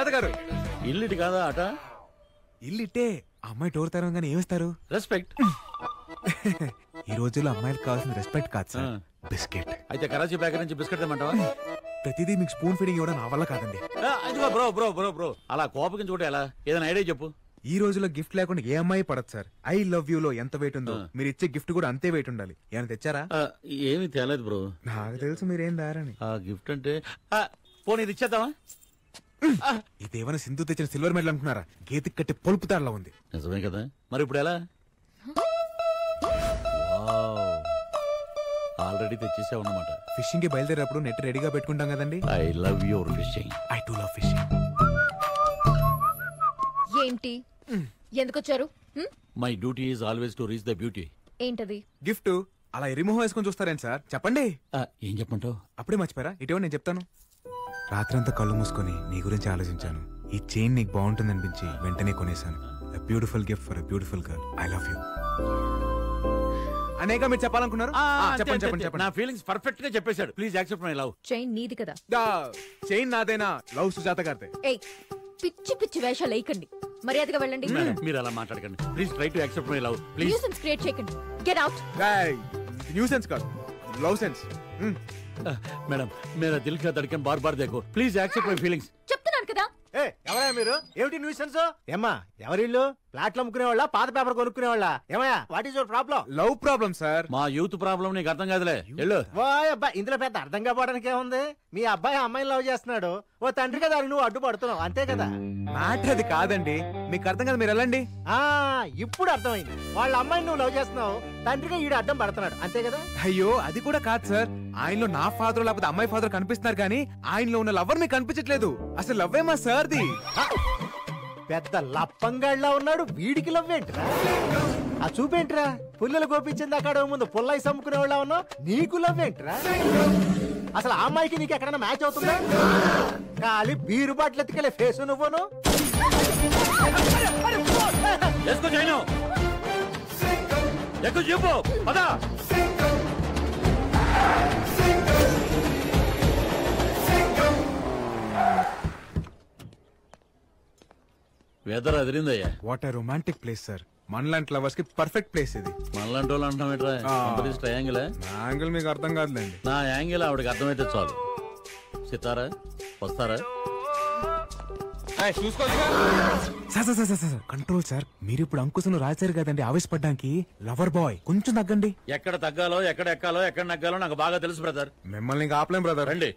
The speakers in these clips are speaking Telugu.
సుజాత గారు ఇల్లు ఇటు కాదా అట? ఇల్లు ఇట్టే. అమ్మాయి డోర్ తెరవగానే ఏమిస్తారు? రెస్పెక్ట్. ఈ రోజుల్లో అమ్మాయిలకు కావాల్సిన రెస్పెక్ట్ కాదు సార్, బిస్కెట్. అయితే కరాచీ బేకరీ నుంచి బిస్కెట్ తెమ్మంటావా? ప్రతిదీ మీకు స్పూన్ ఫీడింగ్ ఇవ్వడం నా వల్ల కాదండి. బ్రో బ్రో బ్రో బ్రో అలా కోపగించుకుంటే ఎలా? ఏదైనా ఐడియా చెప్పు. ఈ రోజుల్లో గిఫ్ట్ లేకుండా ఏ అమ్మాయి పడదు సార్. ఐ లవ్ యూ లో ఎంత వెయిట్ ఉందో మీరు ఇచ్చే గిఫ్ట్ కూడా అంతే వెయిట్ ఉండాలి. ఏమైనా తెచ్చారా? ఏమీ తేలేదు బ్రో. నాకు తెలుసు మీరేం దారని. ఆ గిఫ్ట్ అంటే పోనీ ఇది ఇచ్చేద్దామా? ఇదేమైనా సింధు తెచ్చిన సిల్వర్ మెడల్ అనుకున్నారా? గేతికి కట్టి పొలుపు తాడలా ఉంది. నిజమే కదా, మరి ఇప్పుడు ఎలా? ఆల్రెడీ తెచ్చేసావు అన్నమాట. ఫిషింగ్ కి బయలుదేరేటప్పుడు నెట్ రెడీగా పెట్టుకుంటాం కదండి. I love your fishing. I to love fishing. ఏంటి ఎందుకు వచ్చారు? My duty is always to reach the beauty. ఏంటది? గిఫ్ట్. అలా ఎరిమోహం వేసుకొని చూస్తారేంటి సార్? చెప్పండి. ఏం చెప్పంటావు? అప్పుడే మర్చిపోయారా? ఇటీవల నేను చెప్తాను. రాత్రంతా కళ్ళు మూసుకొని నీ గురించి ఆలోచించాను. ఈ చైన్ నీకు బాగుంటుంది అనిపించి వెంటనే కొనేశాను. Beautiful gift for beautiful girl. I love you. అనేక మీరు చెప్పాలనుకున్నారు? చెప్పండి చెప్పండి చెప్పండి. నా ఫీలింగ్స్ పర్ఫెక్ట్ గా చెప్పేశాడు. Please accept my love. Chain నీది కదా? చైన్ నాదేనా? లవ్ సుజాత గారిదే. ఏయ్ పిచ్చి పిచ్చి వేషాలు వేయకండి, మర్యాదగా వెళ్ళండి. మీరు అలా మాట్లాడకండి. Please try to accept my love. Please. Nuisance create చేయకండి. Get out. న్యూసెన్స్ కాదు, లవ్ సెన్స్. మేడం మేరా దిల్ కా ధడ్కన్ బార్ బార్ దేఖో. Please accept my feelings. చెప్తున్నాను కదా. ఎవరా మీరు? ఏమిటి న్యూసెన్స్? ఏమ్మా ఎవరిల్లు? ప్లాట్లు అమ్ముకునే వాళ్ళ, పాత పేపర్ కొనుక్కునే వాళ్ళ? ఏమయ్యా what is your problem? Love problem sir. మా యూత్ ప్రాబ్లం నీకు అర్థం కాదులే. వెళ్ళు. ఓ అబ్బాయి, ఇందులో పెద్ద అర్థం కావడానికి ఏముంది? మీ అబ్బాయి అమ్మాయిని లవ్ చేస్తున్నాడు, ఓ తండ్రి కదా నువ్వు అడ్డుపడుతున్నావు, అంతే కదా. మ్యాటర్ అది కాదండి, మీకు అర్థం కదా, మీరు వెళ్ళండి. ఇప్పుడు అర్థమైంది. వాళ్ళ అమ్మాయిని నువ్వు లవ్ చేస్తున్నావు, తండ్రిగా ఈడు అడ్డం పడుతున్నాడు, అంతే కదా. అయ్యో అది కూడా కాదు సార్. ఆయనలో నా ఫాదర్ లేకపోతే అమ్మాయి ఫాదర్ కనిపిస్తున్నారు కానీ ఆయనలో ఉన్న లవర్ మీకు కనిపించట్లేదు. అసలు లవ్వేమా సార్ది? పెద్ద లప్పంగాళ్ళ ఉన్నాడు, వీడికి లవ్వేంట్రా? ఆ చూపేంట్రా? పుల్లలు గోపించింది అక్కడ ముందు పుల్లయి సమ్ముకునే వాళ్ళ ఉన్నావు, నీకు లవ్వేంట్రా? అసలు ఆ అమ్మాయికి నీకు ఎక్కడైనా మ్యాచ్ అవుతుందా? ఖాళీ బీరు బాటిల్ ఎత్తుకెళ్ళే ఫేసు నువ్వును. వెదర్ అదిరిందయ్యా. What a romantic place sir. మనలాంటి లవర్స్ కి పర్ఫెక్ట్ ప్లేస్ ఇది. మనలాంటి వాళ్ళు అంటాం ఏంట్రా? ట్రయాంగిల్. నా యాంగిల్ మీకు అర్థం కాదులేండి. నా యాంగిల్ ఆవిడకి అర్థమైతే చాలు. సితారా వస్తారా? Control sir. మీరు ఇప్పుడు అంకుశను రాశారు కదండి ఆవేశపడ్డానికి. లవర్ బాయ్ కొంచెం తగ్గండి. ఎక్కడ తగ్గాలో ఎక్కడ ఎక్కాలో ఎక్కడ నగ్గాలో నాకు బాగా తెలుసు బ్రదర్. మిమ్మల్ని ఇంకా ఆపలేం బ్రదర్. రండి.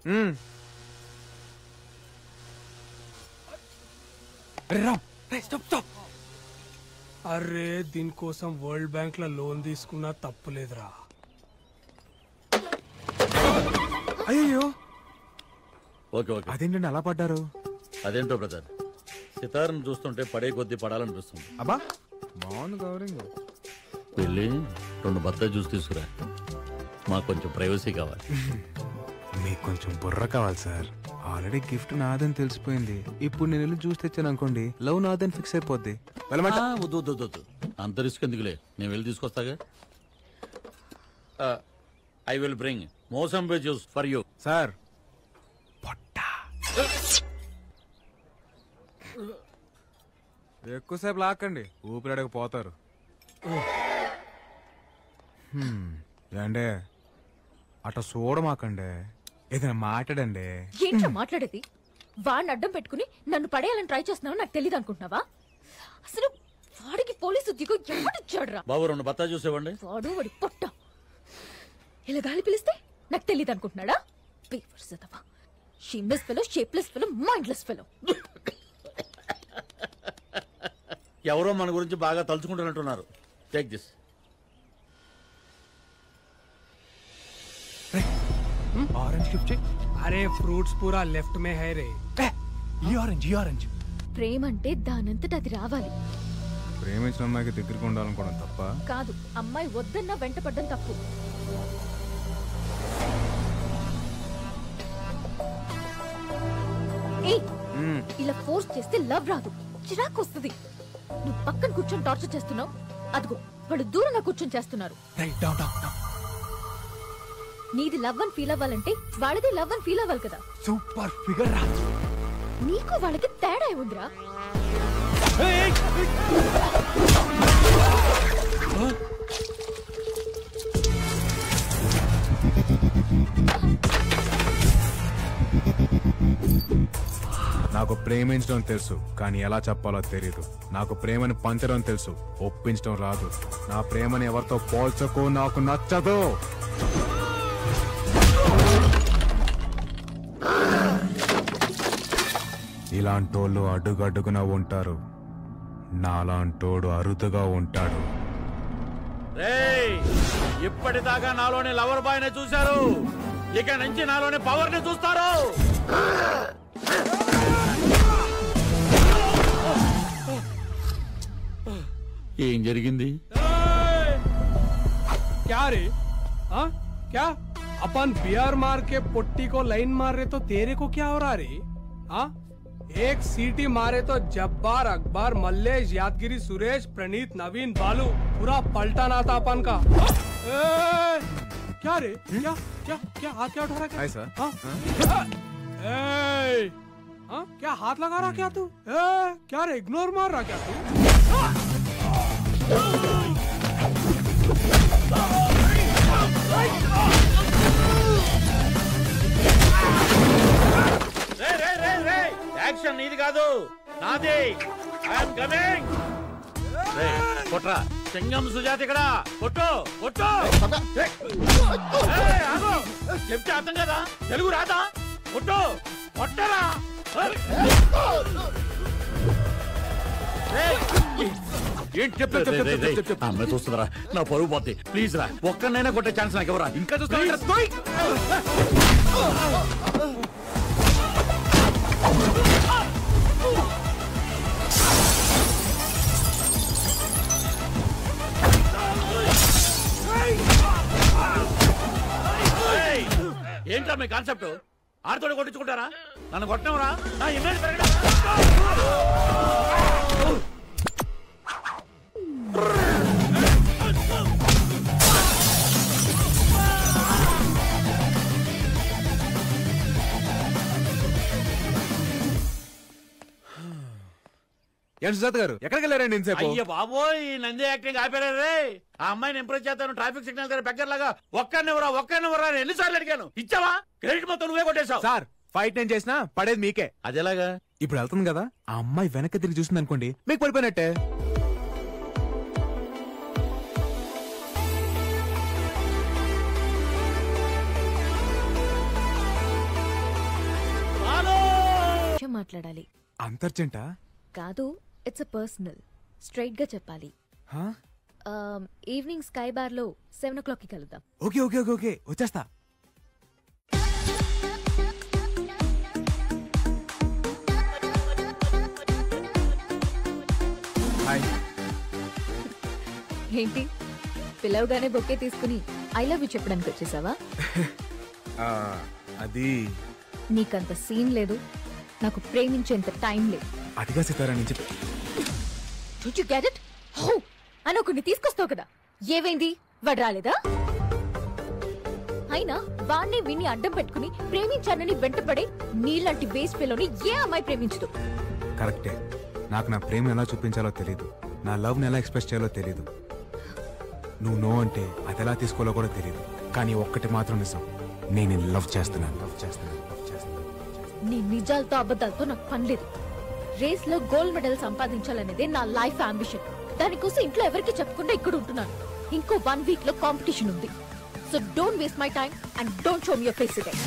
అరే దీనికోసం వరల్డ్ బ్యాంక్ లో లోన్ తీసుకున్నా తప్పులేదురా. అయ్యో ఓకే ఓకే. అదేంటండి అలా పడ్డారు? అదేంటో బ్రదర్, సితార్ను చూస్తుంటే పడే కొద్దీ పడాలనిపిస్తుంది. అబ్బా బాగుంది కవరింగ్. వెళ్ళి 2 బత్తాయి జ్యూస్ తీసుకురా, మాకు కొంచెం ప్రైవసీ కావాలి. మీకు కొంచెం బుర్ర కావాలి సార్. ఆల్రెడీ గిఫ్ట్ నాదని తెలిసిపోయింది. ఇప్పుడు నేను వెళ్ళి జ్యూస్ తెచ్చాను అనుకోండి, లవ్ నాదని ఫిక్స్ అయిపోద్ది. వద్దు వద్దు వద్దు, అంత రిస్క్ ఎందుకులే, నేను వెళ్ళి తీసుకొస్తాగా. I will bring mosambi juice for you. Sir ఎక్కువసేపు లాక్కండి, ఊపిరాడకపోతారు. ఏండే అట్లా చూడమాకండి, ఏదైనా మాట్లాడండి. ఏంటో మాట్లాడేది? వాడిని అడ్డం పెట్టుకుని నన్ను పడేయాలని ట్రై చేస్తున్నావు నాకు తెలియదు అనుకుంటున్నావా? అసలు వాడికి పోలీసు ఉద్యోగం ఎవడిచ్చాడురా? బాబు 2 బత్తాయి జ్యూస్ ఇవ్వండి. వాడు వాడి పొట్ట ఇలా గాలి పిలిస్తే నాకు తెలియదు అనుకుంటున్నాడా? Shameless fellow, shapeless fellow, mindless fellow. ఎవరో మన గురించి బాగా తలుచుకుంటున్నట్టున్నారు. Take this. Orange gift. అరే ఫ్రూట్స్ పూరా లెఫ్ట్ మే హై రే. ఈ ఆరెంజ్, ఈ ఆరెంజ్. ప్రేమ అంటే దానంతట అది రావాలి. ప్రేమించిన అమ్మాయికి దగ్గరికి ఉండాలనుకోవడం తప్ప కాదు, అమ్మాయి వద్దన్నా వెంట పడ్డం తప్పు. ఇలా ఫోర్స్ చేస్తే లవ్ రాదు, చిరాకు వస్తుంది. నువ్వు పక్కన కూర్చొని టార్చర్ చేస్తున్నావు, అదిగో వాళ్ళు దూరంగా కూర్చొని చేస్తున్నారు. నీది లవ్ అని ఫీల్ అవ్వాలంటే వాళ్ళది లవ్ అని ఫీల్ అవ్వాలి కదా. సూపర్ ఫిగర్ రా. నీకు వాళ్ళకి తేడా ఉందిరా. నాకు ప్రేమించడం తెలుసు, కానీ ఎలా చెప్పాలో తెలీదు. నాకు ప్రేమని పంచడం తెలుసు, ఒప్పించడం రాదు. నా ప్రేమని ఎవరితో పోల్చకు, నాకు నచ్చదు. ఇలాంటోళ్ళు అడుగడుగున ఉంటారు, నాలాంటోడు అరుదుగా ఉంటాడు. ఇప్పటిదాకా నాలోని లవర్ బాయ్ ని చూశారు, ఇక నుంచి నాలోని పవర్ ని చూస్తారు. ఏం జరిగింది? क्या रे? हाँ क्या? अपन बियर मार के पुट्टी को लाइन मार रहे तो तेरे को क्या हो रहा रे? हाँ एक सीटी मारे तो जब्बार, अकबर, मल्लेश, यादगिरी, सुरेश, प्रणीत, नवीन, बालू पूरा पलटाना था अपन का. क्या रे? क्या क्या क्या हाथ क्या उठा रहा क्या? Hi sir. हाँ क्या हाथ लगा रहा क्या तू? क्या रे इग्नोर मार रहा क्या तू? యాక్షన్ నీది కాదు, నాది. I'm coming. కొట్రా సింగం సుజాత ఇక్కడ. కొట్టు కొట్టు. చెప్తే అర్థం కదా, తెలుగు రాదా? కొట్టు కొట్టరా. అమ్మాయి చూస్తుందిరా, నా పరువు పోద్ది. ప్లీజ్ రా, ఒక్కనైనా కొట్టే ఛాన్స్ నాకు ఎవరా? ఇంకా చూస్తా. ఏంట్రా మీ కాన్సెప్ట్? ఆడతోడు కొట్టించుకుంటారా? నన్ను కొట్టనవరా? నా ఇమేజ్ పెరగడం. ఏంటి సుజాత గారు, ఎక్కడికి వెళ్ళారండి ఇంతసేపు? అయ్య బాబోయ్, నంది యాక్టింగ్ ఆపేరే. ఆ అమ్మాయిని ఇంప్రెస్ చేస్తాను ట్రాఫిక్ సిగ్నల్ దగ్గర బెగ్గర్ లాగా. ఒక్కనివరా ఎన్నిసార్లు అడిగాను, ఇచ్చావా? క్రెడిట్ మొత్తం నువ్వే కొట్టేశావు. సార్, ఫైట్ నేను చేసినా పడేది మీకే. అదేలాగా? ఇప్పుడు వెళ్తుంది కదా, ఆ అమ్మాయి వెనక్కి తిరిగి చూసింది అనుకోండి, మీకు పడిపోయినట్టే. మాట్లాడాలి. అంతర్జంట కాదు, ఇట్స్ పర్సనల్. స్ట్రైట్ గా చెప్పాలి. ఈవినింగ్ స్కై బార్ లో 7 o'clock కి కలుద్దాం. ఓకే ఓకే ఓకే ఓకే, వచ్చేస్తా. హాయ్. ఏంటి పిలవగానే బొకే తీసుకుని ఐ లవ్ యూ చెప్పడానికి వచ్చేసావా? అది నీకంత సీన్ లేదు, నాకు ప్రేమించేంత టైం లేదు. అదిగా సితారా నుంచి అని ఒకరిని తీసుకొస్తావు కదా, ఏవైంది? వాడు రాలేదా? అయినా వాణ్ణి విని అడ్డం పెట్టుకుని ప్రేమించానని వెంటపడే నీలాంటి వేస్ట్ పిల్లని ఏ అమ్మాయి ప్రేమించదు. కరెక్టే, నాకు నా ప్రేమ ఎలా చూపించాలో తెలీదు, నా లవ్ ని ఎలా ఎక్స్ప్రెస్ చేయాలో తెలీదు. నువ్వు నో అంటే అది ఎలా తీసుకోవాలో కూడా తెలీదు. కానీ ఒక్కటి మాత్రం నిజం, నేను లవ్ చేస్తున్నాను. నీ నిజాలతో అబద్ధాలతో నాకు పని లేదు. రేస్ లో గోల్డ్ మెడల్ సంపాదించాలనేదే నా లైఫ్ అంబిషన్. దానికోసం ఇంట్లో ఎవరికి చెప్పకుండా ఇక్కడ ఉంటున్నాను. ఇంకో 1 week లో కాంపిటీషన్ ఉంది. So don't waste my time and don't show me your face again.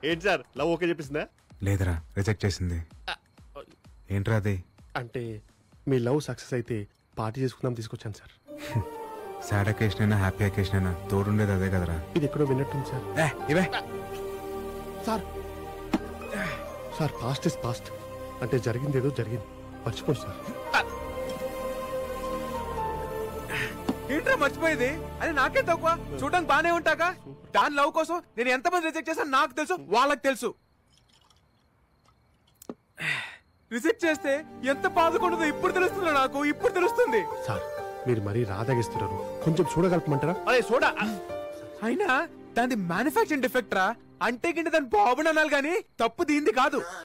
ఏంటి సార్, లవ్ ఓకే చెప్పేసిందా? లేదరా, రిజెక్ట్ చేసింది. ఏంట్రా అది? అంటే మీ లవ్ సక్సెస్ అయితే పార్టీ చేసుకుందాం తీసుకొచ్చాను సార్. సాడ్ అకేషన్ అయినా హ్యాపీ అకేషన్ అయినా తోడుండేది అదే కదరా. ఇది ఎక్కడో విన్నట్టుంది సార్. ఇవే sir sir, past is past. అంటే జరిగింది ఏదో జరిగింది, మర్చిపోండి సార్. ఏంట్రా మర్చిపోయేది? అది నాకే తక్కువ. చూడడానికి బానే ఉంటాగా. దాని లవ్ కోసం నేను ఎంతమంది రిజెక్ట్ చేశాను నాకు తెలుసు, వాళ్ళకి తెలుసు. రిజెక్ట్ చేస్తే ఎంత బాధకుంటుందో ఇప్పుడు తెలుస్తుంది నాకు, ఇప్పుడు తెలుస్తుంది. సార్, మీరు మరీ రాదాగిస్తున్నారు, కొంచెం చూడగలపమంటారా? అదే చూడ. అయినా దాని మ్యానుఫాక్చరింగ్ డిఫెక్ట్ రా. అంటే కింద దాని బాబుని అనాలి కానీ తప్పు దీంది కాదు.